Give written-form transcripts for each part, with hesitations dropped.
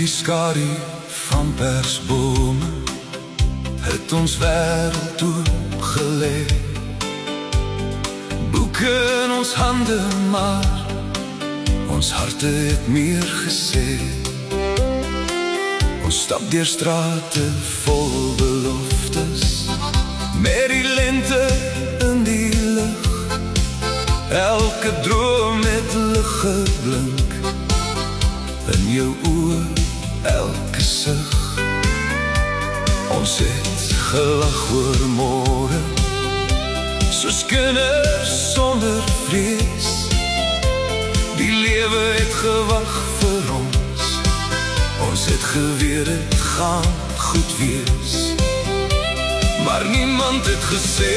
die skadu van persbome het ons wêreld toegelê. Boeke in ons hande, maar ons harte het meer gesê. Ons stap deur strate vol beloftes, met die lente in die lug. Elke droom het lig geblink, in jou oë elke sug. Ons het gelag oor môre, soos kinders sonder vrees. Die lewe het gewag vir ons, ons het geweet het gaan goed wees. Maar niemand het gesê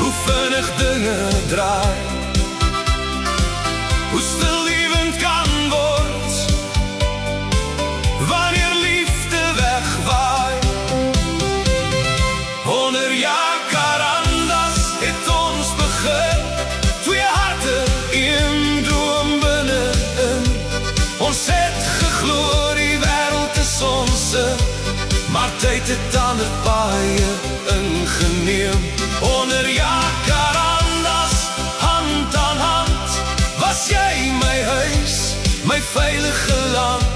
hoe vinnig dinge draai, hoe stilliewend kan word wanneer liefde wegwaai. 100 jaar karandas het ons begin, twee harte, een droom binne-in. Ons het geglo die wêreld is onse, maar tyd het ander paaie ingeneem. 100 jaar karandas, hand aan hand, was jy my huis, my veilige land.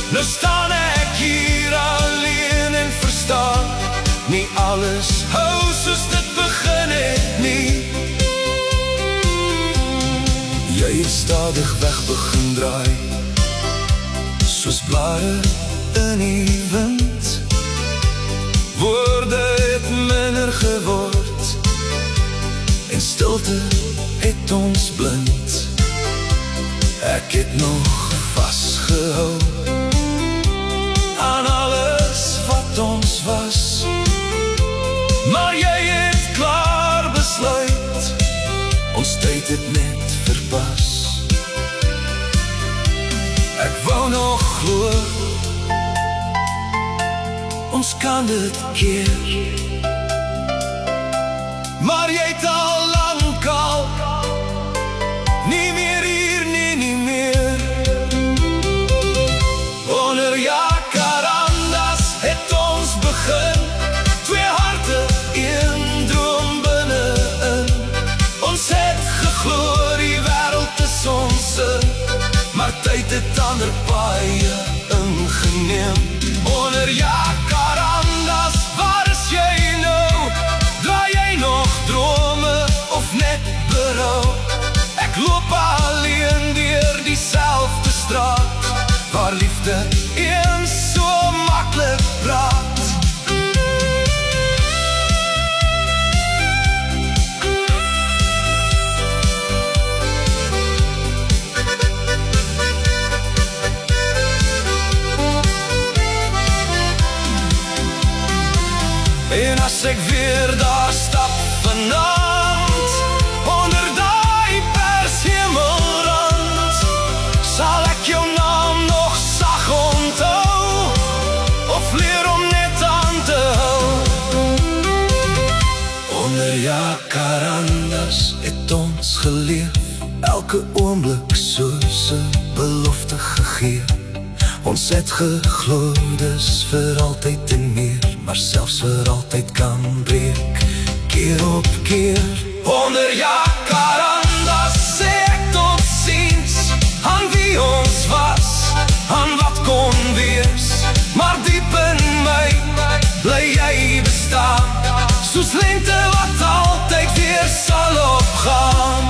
Nou staan ek hier alleen en verstaan, nie alles hou soos dit begin het nie. Jy het stadig weg begin draai, soos blare in die wind. Woorde het minder geword, en stilte het ons blind. Ek het nog vasgehou aan alles wat ons was, maar jy het klaar besluit, ons tyd het net verpas. Ek wou nog glo, ons kan dit keer, maar jy het al lang al nie meer hier, nie meer. 100 jaar karandas het ons begin, twee harte, een droom binne-in. Ons het geglo die wêreld is onse, maar tyd het ander paaie ingeneem. 100 jaar karandas, waar is jy nou? Draai jy nog drome of net berou? Ek loop alleen deur dieselfde straat, waar liefde eens so maklik praat. En as ek weer daar stap vanavond, onder daai pershemelrand, sal ek jou naam nog sag onthou, of leer om net aan te hou. 100 jaar karandas het ons geleef, elke oomblik soos 'n belofte gegee. Ons het geglo dis vir altyd en meer, maar selfs vir altyd kan breek, keer op keer. 100 jaar karandas, sê ek tot ziens, aan wie ons was, aan wat kon wees. Maar diep in my, bly jy bestaan, soos lente wat altyd weer sal opgaan.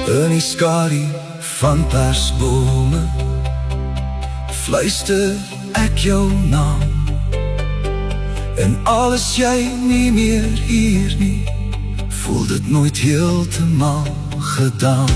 In die skadu van persbome fluister ek jou naam, en al is jy nie meer hier nie, voel dit nooit heeltemal gedaan.